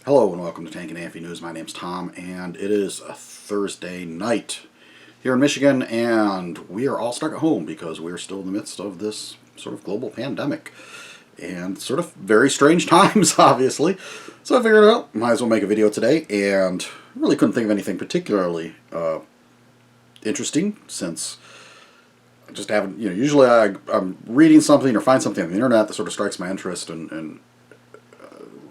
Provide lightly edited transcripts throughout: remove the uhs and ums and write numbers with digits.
Hello and welcome to Tank and Amphy News. My name's Tom, and it is a Thursday night here in Michigan, and we are all stuck at home because we're still in the midst of this sort of global pandemic and sort of very strange times, obviously. So I figured out, might as well make a video today, and really couldn't think of anything particularly interesting since I just haven't, usually I'm reading something or find something on the internet that sort of strikes my interest and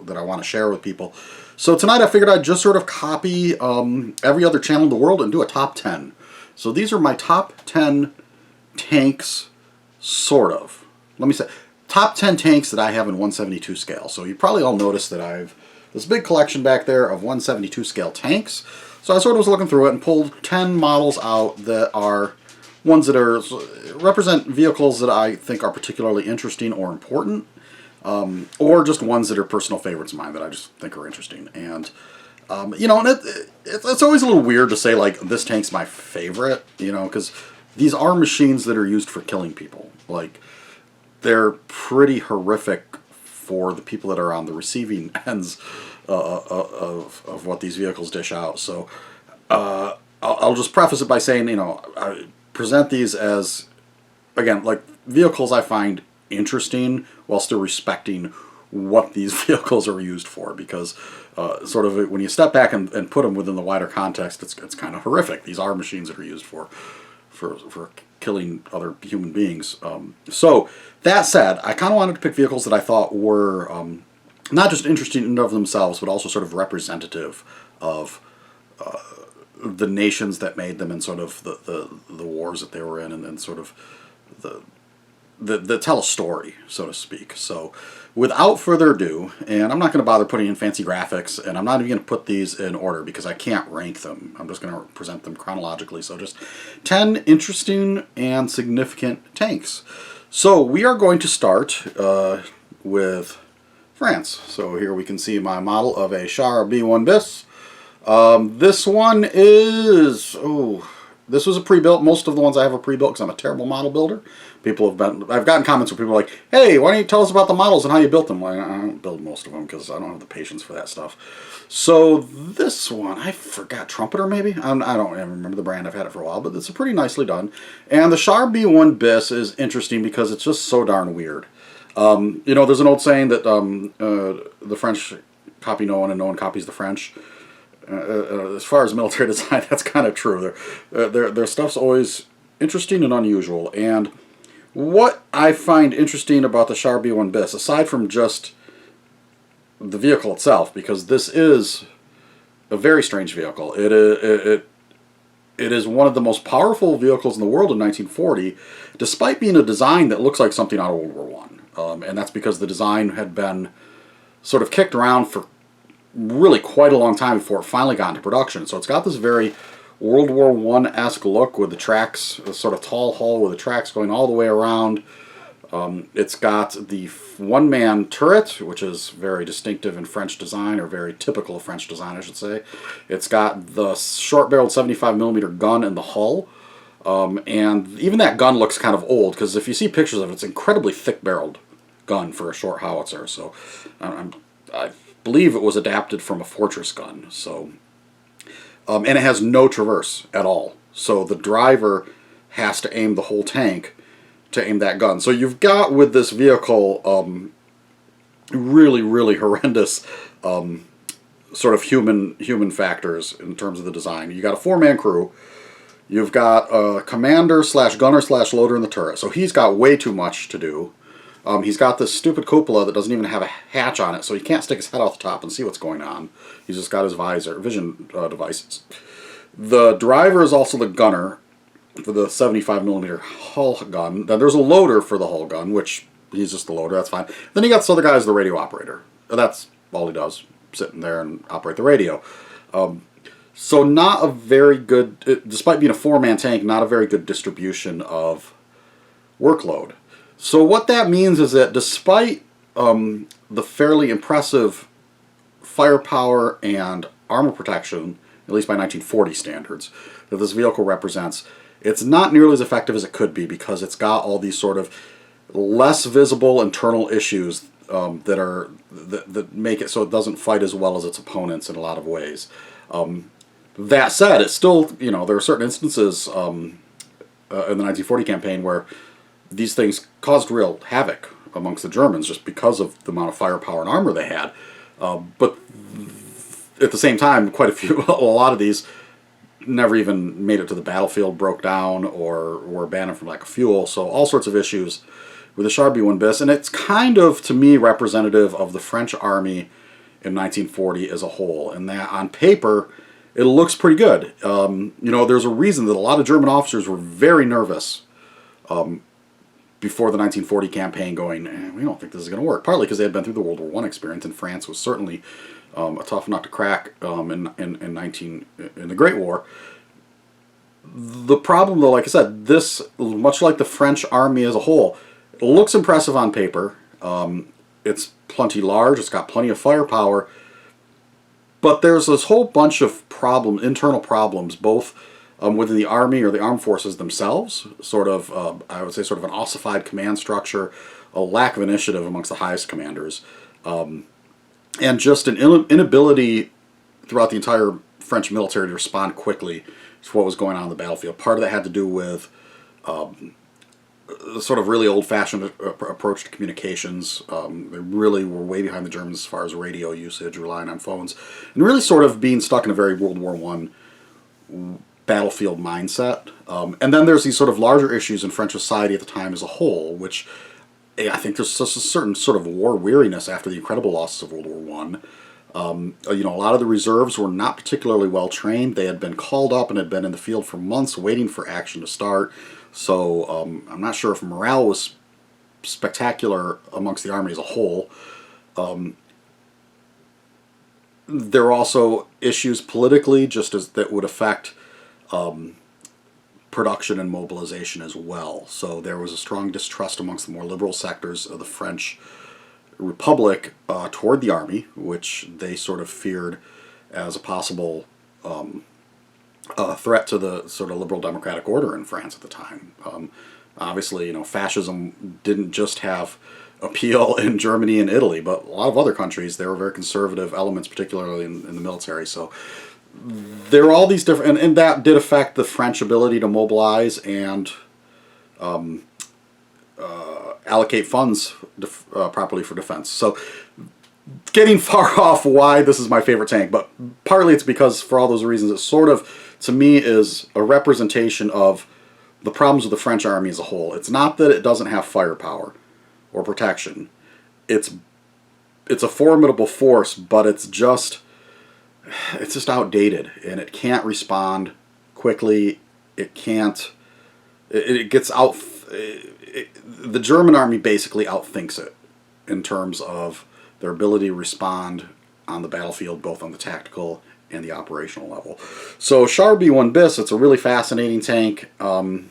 that I want to share with people. So tonight I figured I'd just sort of copy every other channel in the world and do a top 10. So these are my top 10 tanks, sort of. Let me say, top 10 tanks that I have in 172 scale. So you probably all noticed that I've this big collection back there of 172 scale tanks. So I sort of was looking through it and pulled 10 models out that are ones that represent vehicles that I think are particularly interesting or important. Or just ones that are personal favorites of mine that I just think are interesting. And, it's always a little weird to say, like, this tank's my favorite, because these are machines that are used for killing people. Like, they're pretty horrific for the people that are on the receiving ends of what these vehicles dish out. So, I'll just preface it by saying, I present these as, again, like, vehicles I find interesting while still respecting what these vehicles are used for, because sort of when you step back and put them within the wider context, it's kind of horrific. These are machines that are used for killing other human beings. So that said, I kind of wanted to pick vehicles that I thought were not just interesting in and of themselves, but also sort of representative of the nations that made them and sort of the wars that they were in, and sort of the tell a story, so to speak. So without further ado, and I'm not going to bother putting in fancy graphics, and I'm not even going to put these in order because I can't rank them. I'm just going to present them chronologically. So just 10 interesting and significant tanks. So we are going to start with France. So here we can see my model of a Char B1 bis. This one is, this was a pre-built. Most of the ones I have are pre-built because I'm a terrible model builder. I've gotten comments where people are like, hey, why don't you tell us about the models and how you built them? Well, I don't build most of them because I don't have the patience for that stuff. So this one, I forgot, Trumpeter maybe? I don't even remember the brand. I've had it for a while, but it's pretty nicely done. And the Char B1 bis is interesting because it's just so darn weird. There's an old saying that the French copy no one and no one copies the French. As far as military design, that's kind of true. Their stuff's always interesting and unusual. And what I find interesting about the Char B1 bis, aside from just the vehicle itself, because this is a very strange vehicle. It is one of the most powerful vehicles in the world in 1940, despite being a design that looks like something out of World War I. And that's because the design had been sort of kicked around for really quite a long time before it finally got into production. So it's got this very World War I-esque look with the tracks, a sort of tall hull with the tracks going all the way around. It's got the one-man turret, which is very distinctive in French design, or very typical of French design, I should say. It's got the short-barreled 75mm gun in the hull. And even that gun looks kind of old, because if you see pictures of it, it's an incredibly thick-barreled gun for a short howitzer. So I believe it was adapted from a Fortress gun. So, and it has no traverse at all. So the driver has to aim the whole tank to aim that gun. So you've got with this vehicle really, really horrendous sort of human factors in terms of the design. You got a 4-man crew. You've got a commander / gunner / loader in the turret. So he's got way too much to do. He's got this stupid cupola that doesn't even have a hatch on it, so he can't stick his head out the top and see what's going on. He's just got his vision devices. The driver is also the gunner for the 75mm hull gun. Then there's a loader for the hull gun, which he's just the loader, that's fine. Then you got this other guy as the radio operator. That's all he does, sitting there and operate the radio. So not a very good, despite being a 4-man tank, not a very good distribution of workload. So what that means is that despite the fairly impressive firepower and armor protection, at least by 1940 standards, that this vehicle represents, it's not nearly as effective as it could be because it's got all these sort of less visible internal issues that make it so it doesn't fight as well as its opponents in a lot of ways. That said, it's still, you know, there are certain instances in the 1940 campaign where these things caused real havoc amongst the Germans just because of the amount of firepower and armor they had. But at the same time, a lot of these never even made it to the battlefield, broke down, or were abandoned from lack of fuel. So all sorts of issues with the Char B1 bis, and it's kind of, to me, representative of the French army in 1940 as a whole. And that on paper, it looks pretty good. You know, there's a reason that a lot of German officers were very nervous before the 1940 campaign, going, we don't think this is going to work. Partly because they had been through the World War I experience, and France was certainly a tough nut to crack in the Great War. The problem, though, like I said, this, much like the French army as a whole, it looks impressive on paper. It's plenty large. It's got plenty of firepower. But there's this whole bunch of internal problems, both within the army or the armed forces themselves, sort of, I would say, sort of an ossified command structure, a lack of initiative amongst the highest commanders, and just an inability throughout the entire French military to respond quickly to what was going on the battlefield. Part of that had to do with sort of really old-fashioned approach to communications. They really were way behind the Germans as far as radio usage, relying on phones, and really sort of being stuck in a very World War I battlefield mindset. And then there's these sort of larger issues in French society at the time as a whole, which I think there's just a certain sort of war weariness after the incredible losses of World War I. You know, a lot of the reserves were not particularly well trained. They had been called up and had been in the field for months waiting for action to start. So I'm not sure if morale was spectacular amongst the army as a whole. There are also issues politically, just as that would affect production and mobilization as well. So there was a strong distrust amongst the more liberal sectors of the French Republic toward the army, which they sort of feared as a possible threat to the sort of liberal democratic order in France at the time. Obviously, you know, fascism didn't just have appeal in Germany and Italy, but a lot of other countries, there were very conservative elements, particularly in the military. So there are all these different, and that did affect the French ability to mobilize and allocate funds properly for defense. So getting far off why this is my favorite tank, but partly it's because, for all those reasons, it sort of, to me, is a representation of the problems of the French army as a whole. It's not that it doesn't have firepower or protection. It's a formidable force, but it's just outdated, and it can't respond quickly. It can't. It gets out. The German army basically outthinks it in terms of their ability to respond on the battlefield, both on the tactical and the operational level. So Char B1 bis, it's a really fascinating tank, and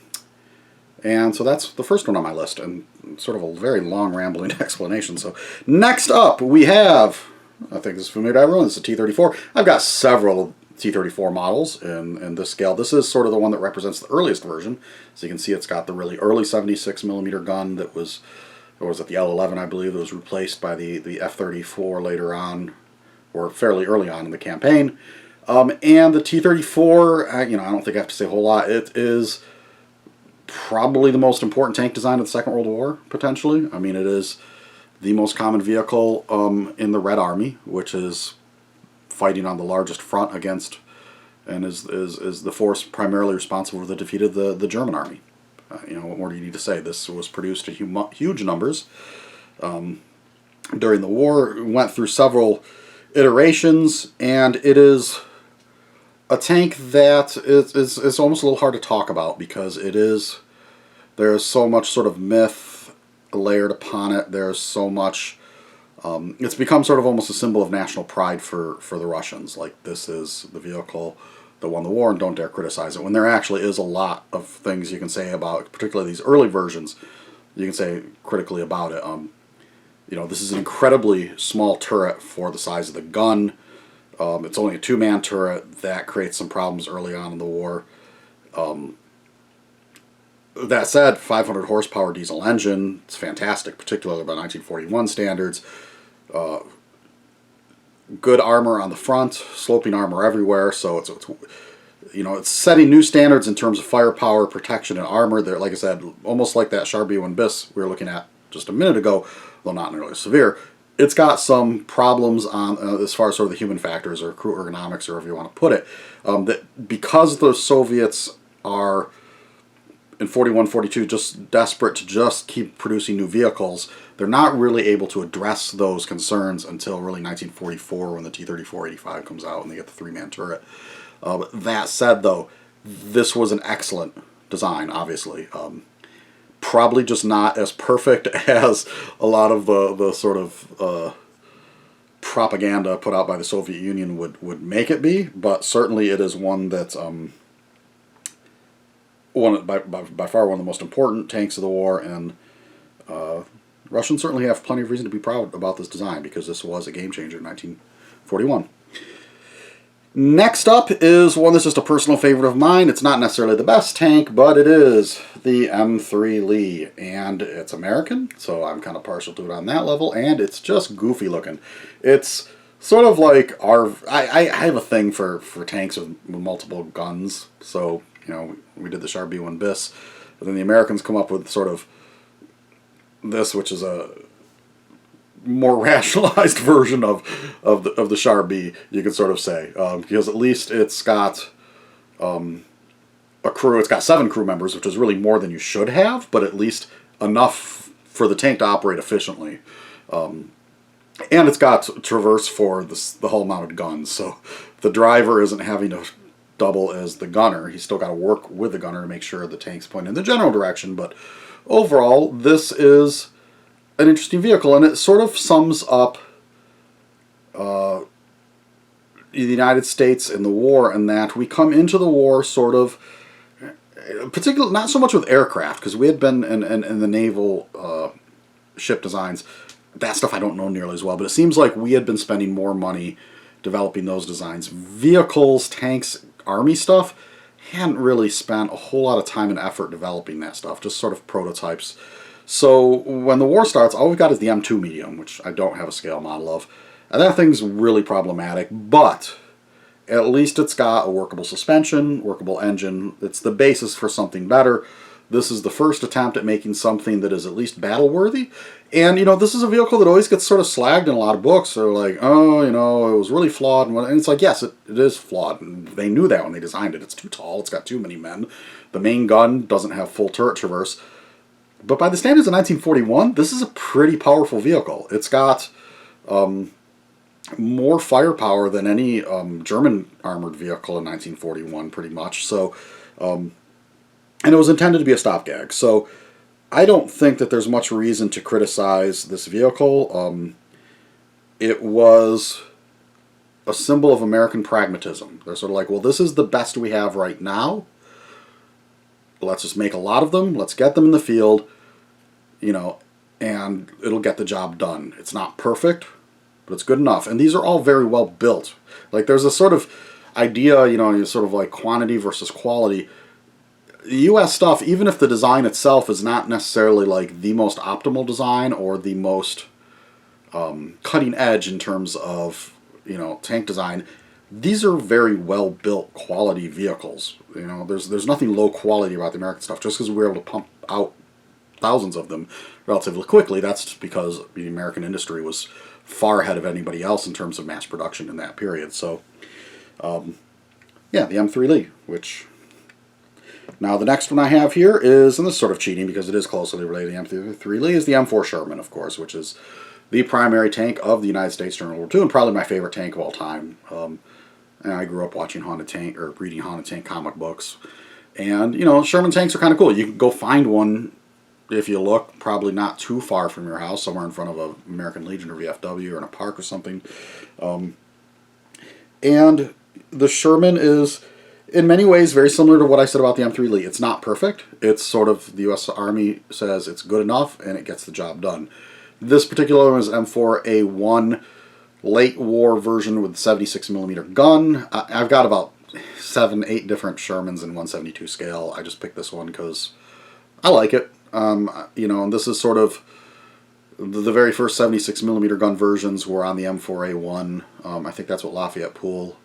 so that's the first one on my list, and sort of a very long rambling explanation. So next up we have, I think this is familiar to everyone, this is a T-34. I've got several T-34 models in this scale. This is sort of the one that represents the earliest version. So you can see it's got the really early 76mm gun that was, or was it the L11, I believe, that was replaced by the F-34 later on, or fairly early on in the campaign. And the T-34, you know, I don't think I have to say a whole lot. It is probably the most important tank design of the Second World War, potentially. I mean, it is the most common vehicle in the Red Army, which is fighting on the largest front against, and is the force primarily responsible for the defeat of the German army. You know, what more do you need to say? This was produced in huge numbers during the war. It went through several iterations, and it is a tank that is almost a little hard to talk about, because there's so much sort of myth layered upon it. There's so much. It's become sort of almost a symbol of national pride for the Russians. Like, this is the vehicle that won the war, and don't dare criticize it. When there actually is a lot of things you can say about, particularly these early versions, you can say critically about it. You know, this is an incredibly small turret for the size of the gun. It's only a two-man turret. That creates some problems early on in the war. That said, 500 horsepower diesel engine, it's fantastic, particularly by 1941 standards. Good armor on the front, sloping armor everywhere, so it's it's setting new standards in terms of firepower, protection, and armor. There, like I said, almost like that Sherman Bis we were looking at just a minute ago, though not nearly as severe. It's got some problems on as far as sort of the human factors or crew ergonomics, or however you want to put it. That because the Soviets are in 41, 42 just desperate to just keep producing new vehicles, they're not really able to address those concerns until really 1944 when the T-34-85 comes out and they get the three-man turret. That said, though, this was an excellent design, obviously. Probably just not as perfect as a lot of the sort of propaganda put out by the Soviet Union would make it be, but certainly it is one that's by far one of the most important tanks of the war, and Russians certainly have plenty of reason to be proud about this design because this was a game changer in 1941. Next up is one that's just a personal favorite of mine. It's not necessarily the best tank, but it is the M3 Lee, and it's American, so I'm kind of partial to it on that level, and it's just goofy looking. It's sort of like I have a thing for tanks with multiple guns, so we did the Sherman Bis, but then the Americans come up with sort of this, which is a more rationalized version of the Sherman, you could sort of say, because at least it's got a crew. It's got 7 crew members, which is really more than you should have, but at least enough for the tank to operate efficiently. And it's got traverse for the hull-mounted guns, so the driver isn't having to double as the gunner. He's still got to work with the gunner to make sure the tank's pointing in the general direction, but overall, this is an interesting vehicle, and it sort of sums up the United States in the war, in that we come into the war sort of, particularly not so much with aircraft, because we had been in the naval ship designs. That stuff I don't know nearly as well, but it seems like we had been spending more money developing those designs. Vehicles, tanks, army stuff, hadn't really spent a whole lot of time and effort developing that stuff, just sort of prototypes. So when the war starts, all we've got is the M2 medium, which I don't have a scale model of, and that thing's really problematic, but at least it's got a workable suspension, workable engine. It's the basis for something better. This is the first attempt at making something that is at least battle-worthy. And, this is a vehicle that always gets sort of slagged in a lot of books. They're like, oh, it was really flawed. And it's like, yes, it is flawed. And they knew that when they designed it. It's too tall. It's got too many men. The main gun doesn't have full turret traverse. But by the standards of 1941, this is a pretty powerful vehicle. It's got more firepower than any German armored vehicle in 1941, pretty much. So, and it was intended to be a stopgag. So I don't think that there's much reason to criticize this vehicle. It was a symbol of American pragmatism. They're sort of like, well, this is the best we have right now. Let's just make a lot of them. Let's get them in the field, and it'll get the job done. It's not perfect, but it's good enough. And these are all very well built. Like, there's a sort of idea, sort of like quantity versus quality. The U.S. stuff, even if the design itself is not necessarily like the most optimal design or the most cutting edge in terms of, tank design, these are very well built quality vehicles. There's nothing low quality about the American stuff. Just because we were able to pump out thousands of them relatively quickly, that's because the American industry was far ahead of anybody else in terms of mass production in that period. So, the M3 Lee, which... Now, the next one I have here is, and this is sort of cheating because it is closely related to the M3 Lee, is the M4 Sherman, of course, which is the primary tank of the United States during World War II, and probably my favorite tank of all time. And I grew up watching Haunted Tank, or reading Haunted Tank comic books. And, Sherman tanks are kind of cool. You can go find one, if you look, probably not too far from your house, somewhere in front of an American Legion or VFW or in a park or something. And the Sherman is, in many ways, very similar to what I said about the M3 Lee. It's not perfect. It's sort of, the U.S. Army says it's good enough, and it gets the job done. This particular one is M4A1 late war version with the 76mm gun. I've got about 7-8 different Shermans in 172 scale. I just picked this one because I like it. You know, and this is sort of the very first 76 millimeter gun versions were on the M4A1. I think that's what Lafayette Poole,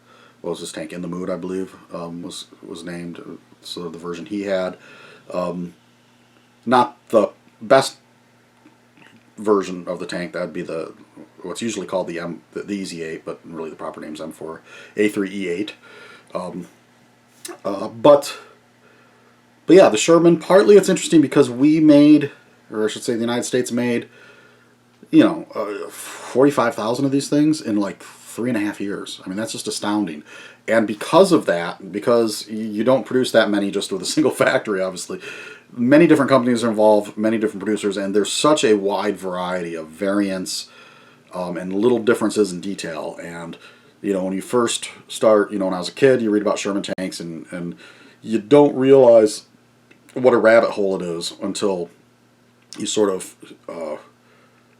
what was his tank, In the Mood, I believe, was named. So the version he had, not the best version of the tank. That'd be the what's usually called the EZ8, but really the proper name is M4A3E8. But yeah, the Sherman, partly it's interesting because we made, or I should say the United States made, you know, 45,000 of these things in like 3.5 years. I mean, that's just astounding. And because of that, because you don't produce that many just with a single factory, obviously, many different companies are involved, many different producers, and there's such a wide variety of variants and little differences in detail. And, you know, when you first start, you know, when I was a kid, you read about Sherman tanks, and you don't realize what a rabbit hole it is until you sort of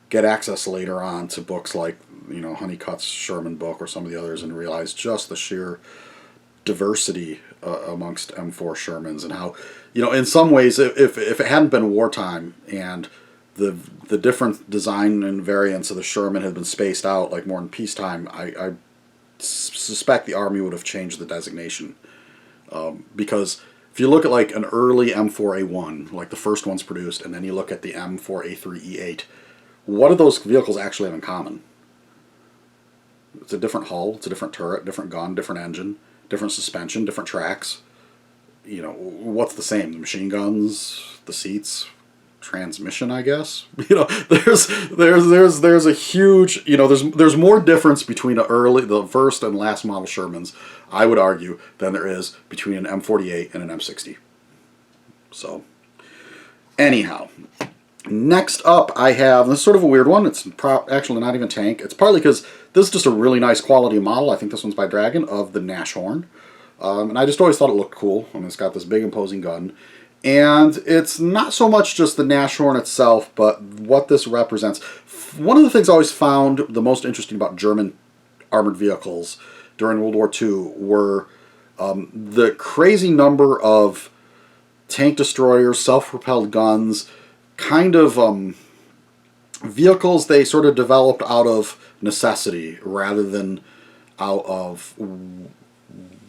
get access later on to books like, you know, Honeycutt's Sherman book or some of the others, and realize just the sheer diversity amongst M4 Shermans, and how, you know, in some ways, if it hadn't been wartime and the different design and variants of the Sherman had been spaced out like more in peacetime, I suspect the Army would have changed the designation. Because if you look at like an early M4A1, like the first ones produced, and then you look at the M4A3E8, what do those vehicles actually have in common? It's a different hull, it's a different turret, different gun, different engine, different suspension, different tracks. You know, what's the same? The machine guns, the seats, transmission, I guess. You know, there's a huge, you know, there's more difference between the first and last model Shermans, I would argue, than there is between an M48 and an M60. So, anyhow, next up I have, this is sort of a weird one. It's actually not even tank. It's partly because this is just a really nice quality model. I think this one's by Dragon, of the Nashorn. And I just always thought it looked cool. I mean, it's got this big imposing gun. And it's not so much just the Nashorn itself, but what this represents. One of the things I always found the most interesting about German armored vehicles during World War II were the crazy number of tank destroyers, self-propelled guns, kind of vehicles they sort of developed out of necessity rather than out of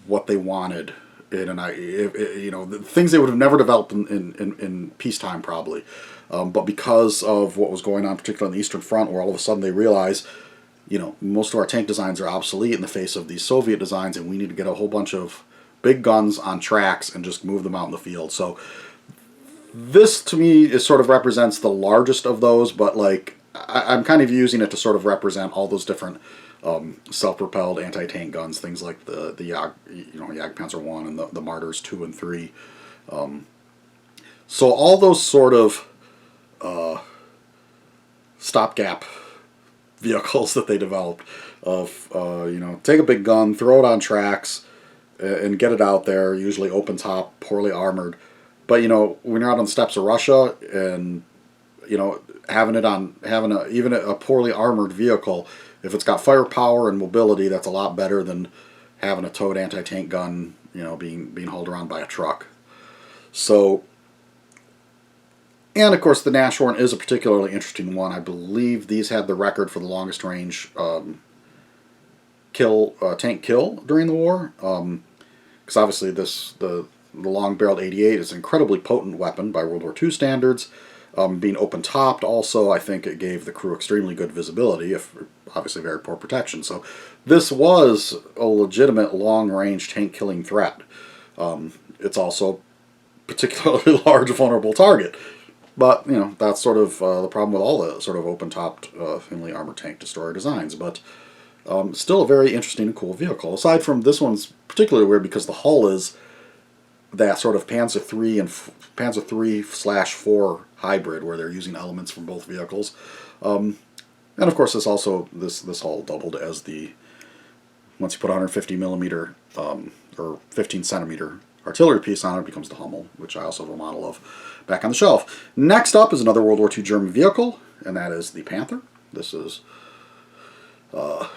what they wanted. You know, things they would have never developed in peacetime probably, but because of what was going on, particularly on the Eastern Front, where all of a sudden they realize, you know, most of our tank designs are obsolete in the face of these Soviet designs, and we need to get a whole bunch of big guns on tracks and just move them out in the field. So this to me is sort of represents the largest of those, but like I'm kind of using it to sort of represent all those different self-propelled anti-tank guns, things like the Jagdpanzer 1 and the Martyrs 2 and 3. So all those sort of stopgap vehicles that they developed of, you know, take a big gun, throw it on tracks, and get it out there, usually open top, poorly armored. But, you know, when you're out on the steppes of Russia and, you know, having even a poorly armored vehicle, if it's got firepower and mobility, that's a lot better than having a towed anti-tank gun, you know, being hauled around by a truck. So, and of course the Nashorn is a particularly interesting one. I believe these had the record for the longest range tank kill during the war. Because obviously the long-barreled 88 is an incredibly potent weapon by World War II standards. Being open-topped also, I think it gave the crew extremely good visibility, if obviously very poor protection. So this was a legitimate long-range tank-killing threat. It's also particularly large, vulnerable target. But, you know, that's sort of the problem with all the sort of open-topped, thinly armored tank destroyer designs. But still a very interesting and cool vehicle. Aside from this one's particularly weird because the hull is that sort of Panzer III and Panzer III/4 hybrid, where they're using elements from both vehicles. And of course, this hull doubled as the, once you put a 150 millimeter or 15 centimeter artillery piece on it, becomes the Hummel, which I also have a model of back on the shelf. Next up is another World War II German vehicle, and that is the Panther. This is, I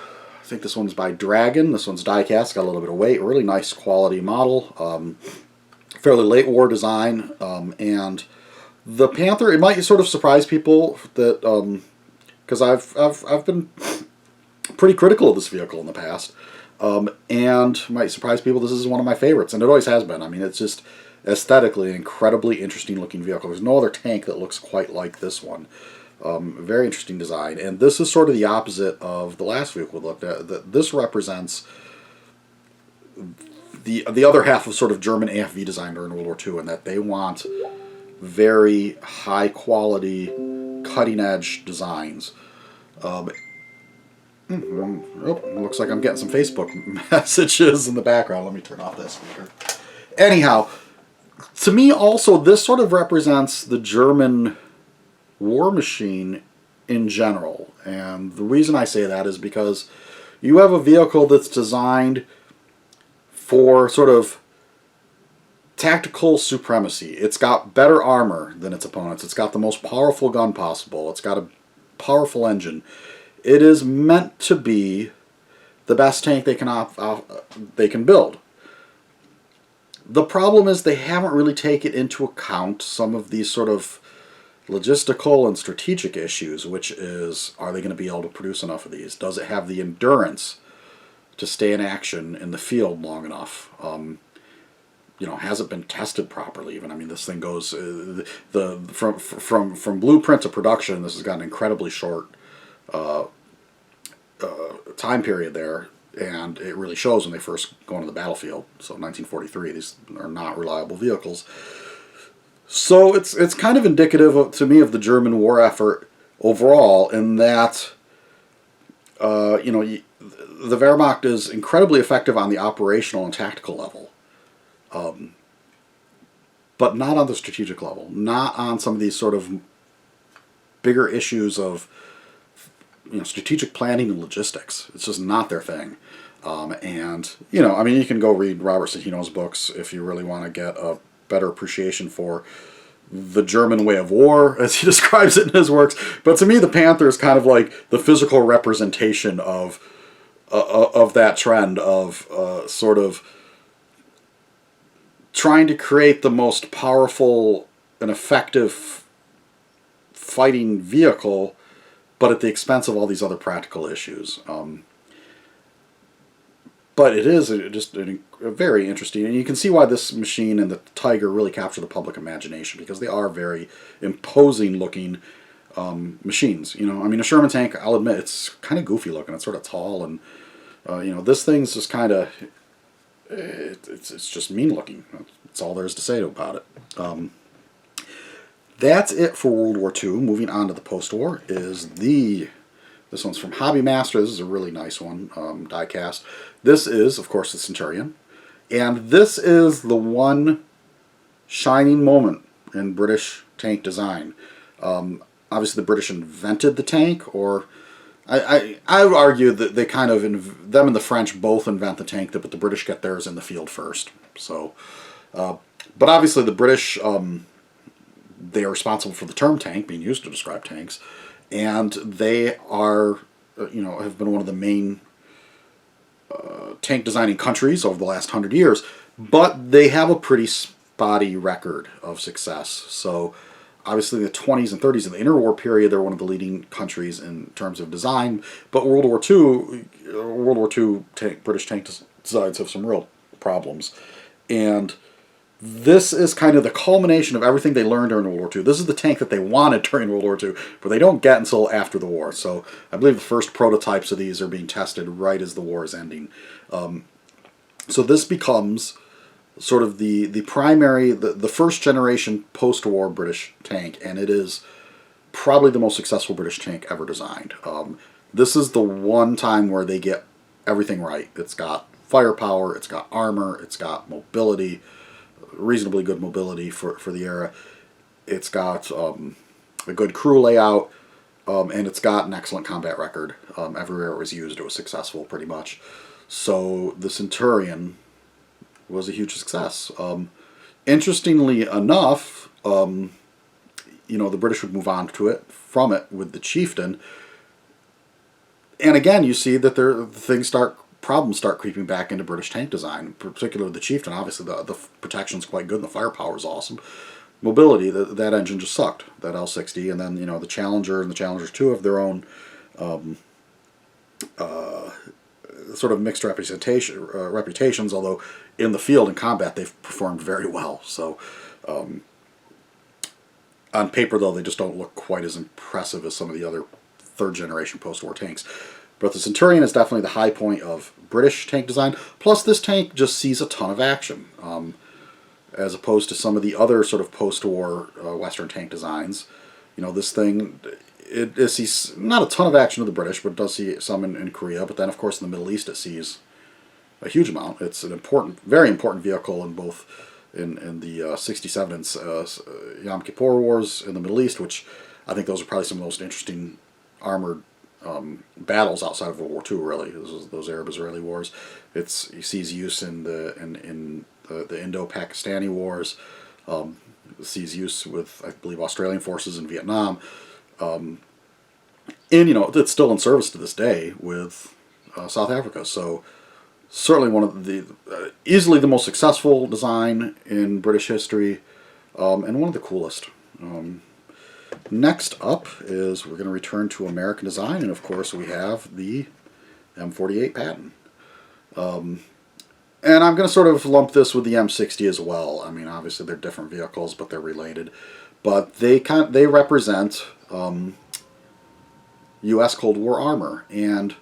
think this one's by Dragon. This one's die-cast, got a little bit of weight, really nice quality model. Fairly late war design, and The Panther, it might sort of surprise people that, because I've been pretty critical of this vehicle in the past, and might surprise people. This is one of my favorites, and it always has been. I mean, it's just aesthetically an incredibly interesting looking vehicle. There's no other tank that looks quite like this one. Very interesting design, and this is sort of the opposite of the last vehicle we looked at. That this represents the other half of sort of German AFV design during World War II, and that they want very high quality, cutting edge designs. Looks like I'm getting some Facebook messages in the background. Let me turn off that speaker. Anyhow, to me also, this sort of represents the German war machine in general. And the reason I say that is because you have a vehicle that's designed for sort of tactical supremacy. It's got better armor than its opponents. It's got the most powerful gun possible. It's got a powerful engine. It is meant to be the best tank they can build. The problem is they haven't really taken into account some of these sort of logistical and strategic issues, which is, are they going to be able to produce enough of these? Does it have the endurance to stay in action in the field long enough? Has it been tested properly even? I mean, this thing goes from blueprint to production. This has got an incredibly short time period there, and it really shows when they first go into the battlefield. So 1943, these are not reliable vehicles. So it's kind of indicative to me of the German war effort overall, in that the Wehrmacht is incredibly effective on the operational and tactical level, but not on the strategic level, not on some of these sort of bigger issues of strategic planning and logistics. It's just not their thing. You can go read Robert Cihino's books if you really want to get a better appreciation for the German way of war, as he describes it in his works. But to me, the Panther is kind of like the physical representation of that trend of sort of trying to create the most powerful and effective fighting vehicle, but at the expense of all these other practical issues. But it is just a very interesting, and you can see why this machine and the Tiger really capture the public imagination, because they are very imposing looking machines. A Sherman tank, I'll admit, it's kind of goofy looking. It's sort of tall, and this thing's just kind of, it's just mean looking. That's all there is to say about it. That's it for World War II. Moving on to the post-war is this one's from Hobby Master. This is a really nice one, die-cast. This is, of course, the Centurion. And this is the one shining moment in British tank design. Obviously, the British invented the tank, or I would argue that they kind of, them and the French both invent the tank, but the British get theirs in the field first. So, but obviously the British, they are responsible for the term tank being used to describe tanks, and they are, have been one of the main tank designing countries over the last 100 years, but they have a pretty spotty record of success. So obviously in the 20s and 30s, in the interwar period, they're one of the leading countries in terms of design, but World War II British tank designs have some real problems. And this is kind of the culmination of everything they learned during World War II. This is the tank that they wanted during World War II, but they don't get until after the war. So I believe the first prototypes of these are being tested right as the war is ending. So this becomes sort of the primary, the first generation post-war British tank, and it is probably the most successful British tank ever designed. This is the one time where they get everything right. It's got firepower, it's got armor, it's got mobility, reasonably good mobility for the era. It's got a good crew layout, and it's got an excellent combat record. Everywhere it was used, it was successful pretty much. So the Centurion was a huge success. Interestingly enough, the British would move on from it with the Chieftain. And again, you see that problems start creeping back into British tank design, particularly the Chieftain. Obviously, the protection's quite good and the firepower is awesome. mobility. That engine just sucked, that L60. And then, you know, the Challenger and the Challenger 2 have their own sort of mixed reputations, although in the field and combat they've performed very well. So on paper, though, they just don't look quite as impressive as some of the other third-generation post-war tanks. But the Centurion is definitely the high point of British tank design. Plus, this tank just sees a ton of action, as opposed to some of the other sort of post-war Western tank designs. You know, this thing, it sees not a ton of action of the British, but it does see some in Korea. But then, of course, in the Middle East, it sees a huge amount. It's an important, very important vehicle in both in the 67 and Yom Kippur Wars in the Middle East, which I think those are probably some of the most interesting armored battles outside of World War II. Really, those Arab-Israeli wars. It sees use in the Indo-Pakistani wars. Sees use with, I believe, Australian forces in Vietnam. And you know, it's still in service to this day with South Africa. So certainly one of the easily the most successful design in British history, and one of the coolest. Next up is we're going to return to American design, and of course we have the M48 Patton. And I'm going to sort of lump this with the M60 as well. I mean, obviously they're different vehicles, but they're related. But they represent U.S. Cold War armor, and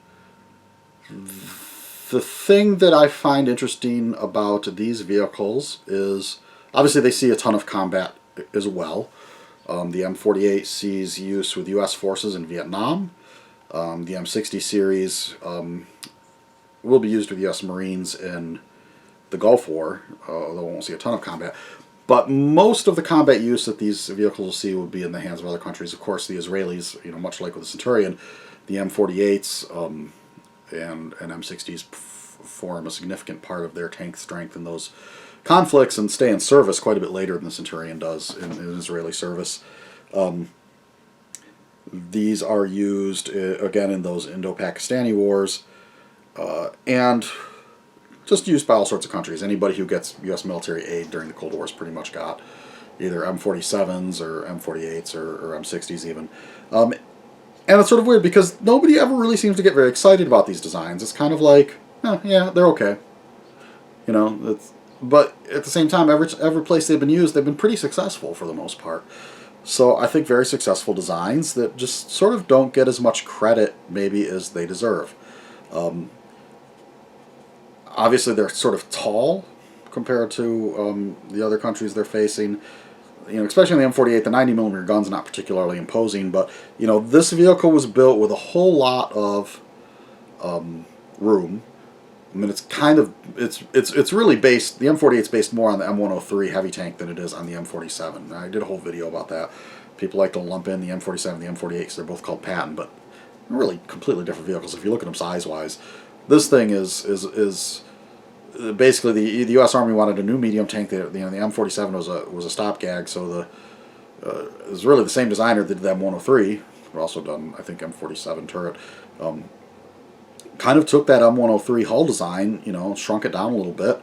the thing that I find interesting about these vehicles is obviously they see a ton of combat as well. The M48 sees use with U.S. forces in Vietnam. The M60 series will be used with U.S. Marines in the Gulf War, although it won't see a ton of combat. But most of the combat use that these vehicles will see will be in the hands of other countries. Of course, the Israelis, you know, much like with the Centurion, the M48s and M60s form a significant part of their tank strength in those conflicts and stay in service quite a bit later than the Centurion does in Israeli service. These are used, again, in those Indo-Pakistani wars, and just used by all sorts of countries. Anybody who gets U.S. military aid during the Cold War has pretty much got either M47s or M48s or M60s even. And it's sort of weird because nobody ever really seems to get very excited about these designs. It's kind of like, oh, yeah, they're okay. You know, but at the same time, every place they've been used, they've been pretty successful for the most part. So I think very successful designs that just sort of don't get as much credit maybe as they deserve. Obviously, they're sort of tall compared to the other countries they're facing. You know, especially in the M48, the 90mm gun's not particularly imposing, but you know, this vehicle was built with a whole lot of room. I mean, it's kind of it's really based. The M48's based more on the M103 heavy tank than it is on the M47. I did a whole video about that. People like to lump in the M47 and the M48 because they're both called Patton, but they're really completely different vehicles if you look at them size-wise. This thing is basically the U.S. Army wanted a new medium tank. The M47 was a stopgag, so it was really the same designer that did the M103. We're also done, I think, M47 turret. Kind of took that M103 hull design, you know, shrunk it down a little bit,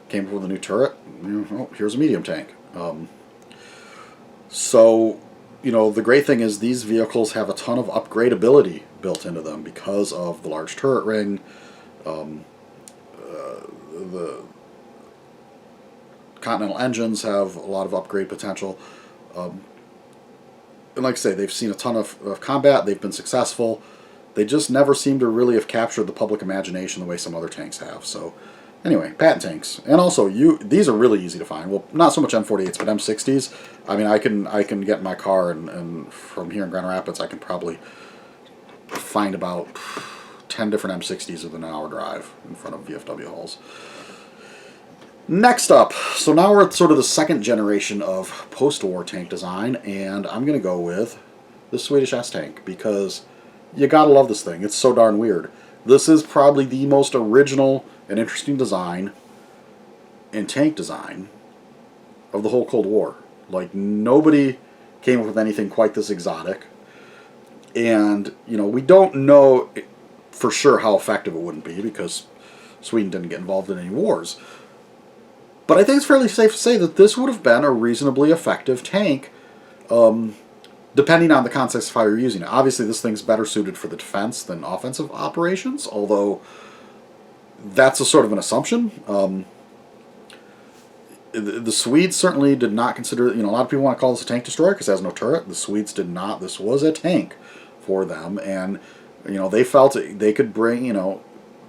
came up with a new turret. You know, here's a medium tank. So, you know, the great thing is these vehicles have a ton of upgradability built into them because of the large turret ring. The Continental engines have a lot of upgrade potential. And like I say, they've seen a ton of combat. They've been successful. They just never seem to really have captured the public imagination the way some other tanks have. So anyway, Patton tanks. And also, these are really easy to find. Well, not so much M48s, but M60s. I mean, I can get in my car, and from here in Grand Rapids, I can probably find about 10 different M60s within an hour drive in front of VFW hulls. Next up, so now we're at sort of the second generation of post-war tank design, and I'm going to go with the Swedish AS tank, because you gotta love this thing. It's so darn weird. This is probably the most original and interesting design in tank design of the whole Cold War. Like, nobody came up with anything quite this exotic. And, you know, we don't know for sure how effective it wouldn't be because Sweden didn't get involved in any wars. But I think it's fairly safe to say that this would have been a reasonably effective tank, depending on the context of how you're using it. Obviously, this thing's better suited for the defense than offensive operations, although that's a sort of an assumption. The Swedes certainly did not consider, a lot of people want to call this a tank destroyer because it has no turret. The Swedes did not. This was a tank for them, and, they felt they could bring,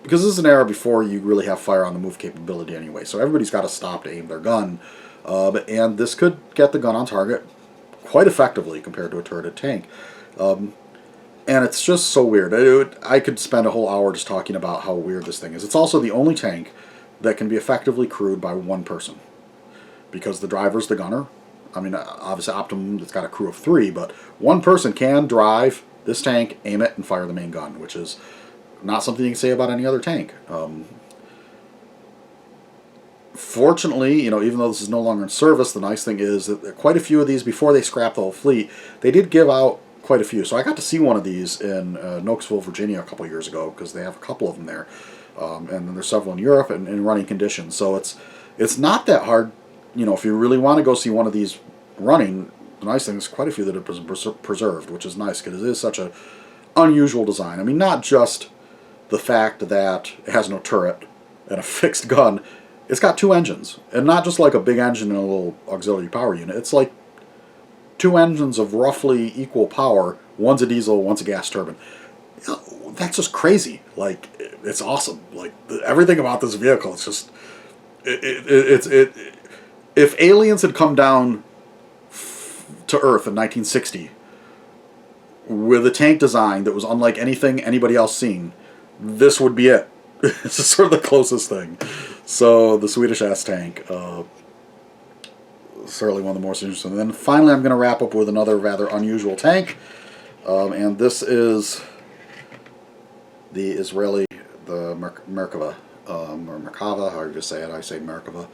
because this is an era before you really have fire on the move capability anyway, so everybody's got to stop to aim their gun, and this could get the gun on target quite effectively compared to a turreted tank. And it's just so weird. I could spend a whole hour just talking about how weird this thing is. It's also the only tank that can be effectively crewed by one person, because the driver's the gunner. I mean, obviously Optimum, it's got a crew of 3, but one person can drive this tank, aim it, and fire the main gun, which is not something you can say about any other tank. Fortunately, even though this is no longer in service, the nice thing is that quite a few of these, before they scrapped the whole fleet, they did give out quite a few. So I got to see one of these in Knoxville, Virginia a couple years ago, because they have a couple of them there. And then there's several in Europe and in running condition. So it's not that hard. If you really want to go see one of these running, the nice thing is quite a few that are preserved, which is nice because it is such a unusual design. I mean, not just the fact that it has no turret and a fixed gun. It's got 2 engines, and not just like a big engine and a little auxiliary power unit. It's like 2 engines of roughly equal power. One's a diesel, one's a gas turbine. That's just crazy. Like, it's awesome. Like, everything about this vehicle, it's just... If aliens had come down to Earth in 1960 with a tank design that was unlike anything anybody else seen, this would be it. It's sort of the closest thing. So the Swedish AS tank, certainly one of the more interesting. And then finally I'm going to wrap up with another rather unusual tank. And this is the Israeli, the Merkava, or Merkava, however you say it. I say Merkava.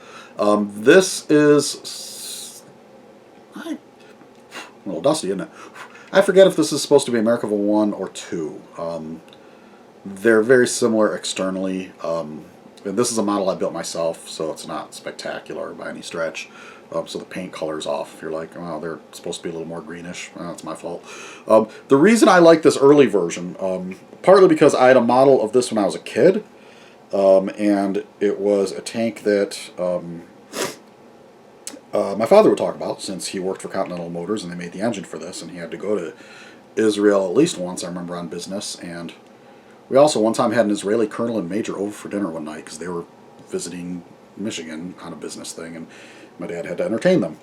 This is a little dusty, isn't it? I forget if this is supposed to be a Merkava 1 or 2. They're very similar externally. And this is a model I built myself, so it's not spectacular by any stretch. So the paint color's off. If you're like, oh, they're supposed to be a little more greenish, well, that's my fault. The reason I like this early version, partly because I had a model of this when I was a kid, and it was a tank that my father would talk about, since he worked for Continental Motors and they made the engine for this, and he had to go to Israel at least once, I remember, on business. And we also one time had an Israeli colonel and major over for dinner one night because they were visiting Michigan on a business thing, and my dad had to entertain them.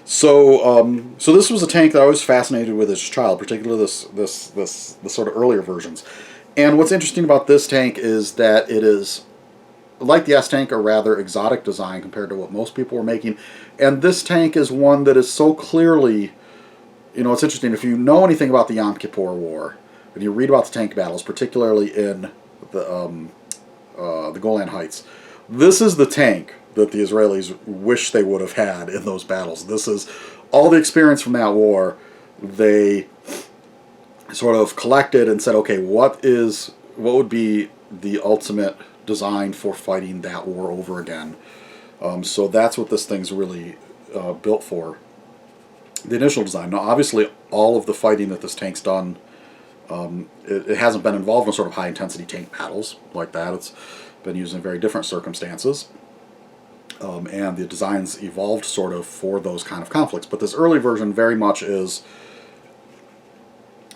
So so this was a tank that I was fascinated with as a child, particularly the sort of earlier versions. And what's interesting about this tank is that it is, like the S-Tank, a rather exotic design compared to what most people were making. And this tank is one that is so clearly, it's interesting, if you know anything about the Yom Kippur War, and you read about the tank battles, particularly in the Golan Heights, this is the tank that the Israelis wish they would have had in those battles. This is all the experience from that war. They sort of collected and said, okay, what would be the ultimate design for fighting that war over again? So that's what this thing's really built for. The initial design. Now, obviously, all of the fighting that this tank's done, it hasn't been involved in sort of high-intensity tank battles like that. It's been used in very different circumstances. And the designs evolved sort of for those kind of conflicts. But this early version very much is...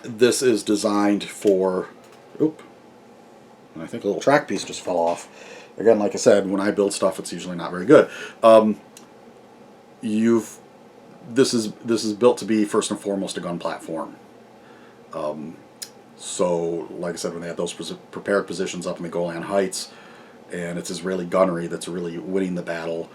This is designed for... Oop. And I think a little track piece just fell off. Again, like I said, when I build stuff, it's usually not very good. This is built to be first and foremost a gun platform. So, like I said, when they had those prepared positions up in the Golan Heights, and it's Israeli gunnery that's really winning the battle,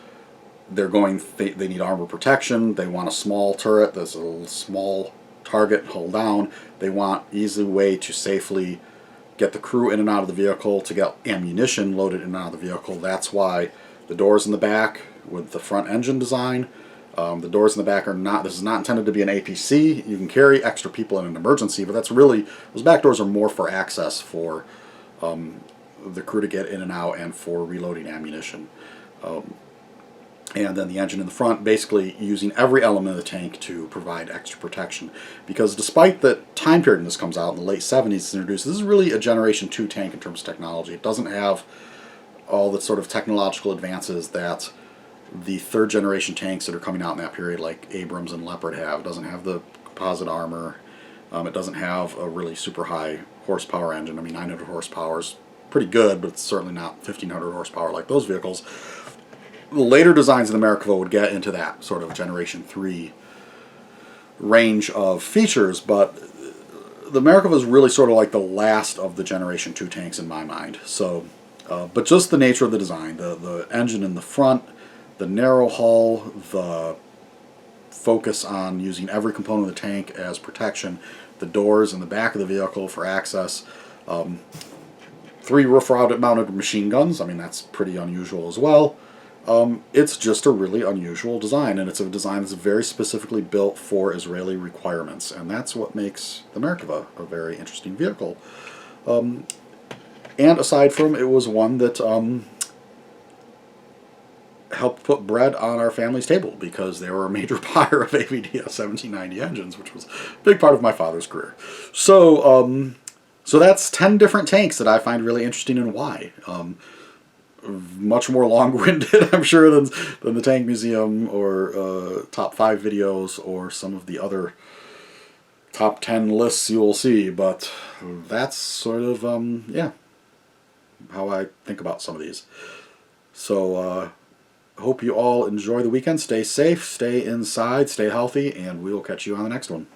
they need armor protection. They want a small turret that's a little small target, hold down. They want easy way to safely get the crew in and out of the vehicle, to get ammunition loaded in and out of the vehicle. That's why the doors in the back with the front engine design, the doors in the back are not, this is not intended to be an APC. You can carry extra people in an emergency, but that's really, those back doors are more for access for the crew to get in and out and for reloading ammunition. and then the engine in the front, basically using every element of the tank to provide extra protection. Because despite the time period when this comes out, in the late 70s it's introduced, this is really a Generation 2 tank in terms of technology. It doesn't have all the sort of technological advances that the third generation tanks that are coming out in that period, like Abrams and Leopard, have. It doesn't have the composite armor. It doesn't have a really super high horsepower engine. I mean, 900 horsepower is pretty good, but it's certainly not 1500 horsepower like those vehicles. The later designs of the Merkava would get into that sort of Generation 3 range of features, but the Merkava is really sort of like the last of the Generation 2 tanks in my mind. So, but just the nature of the design, the engine in the front, the narrow hull, the focus on using every component of the tank as protection, the doors in the back of the vehicle for access, 3 roof-mounted machine guns. I mean, that's pretty unusual as well. It's just a really unusual design, and it's a design that's very specifically built for Israeli requirements, and that's what makes the Merkava a very interesting vehicle. And aside from, it was one that helped put bread on our family's table, because they were a major buyer of AVDS 1790 engines, which was a big part of my father's career. So, so that's 10 different tanks that I find really interesting, and why. Much more long-winded, I'm sure, than the Tank Museum or top 5 videos or some of the other top 10 lists you will see, but that's sort of, yeah, how I think about some of these. So, hope you all enjoy the weekend. Stay safe, stay inside, stay healthy, and we will catch you on the next one.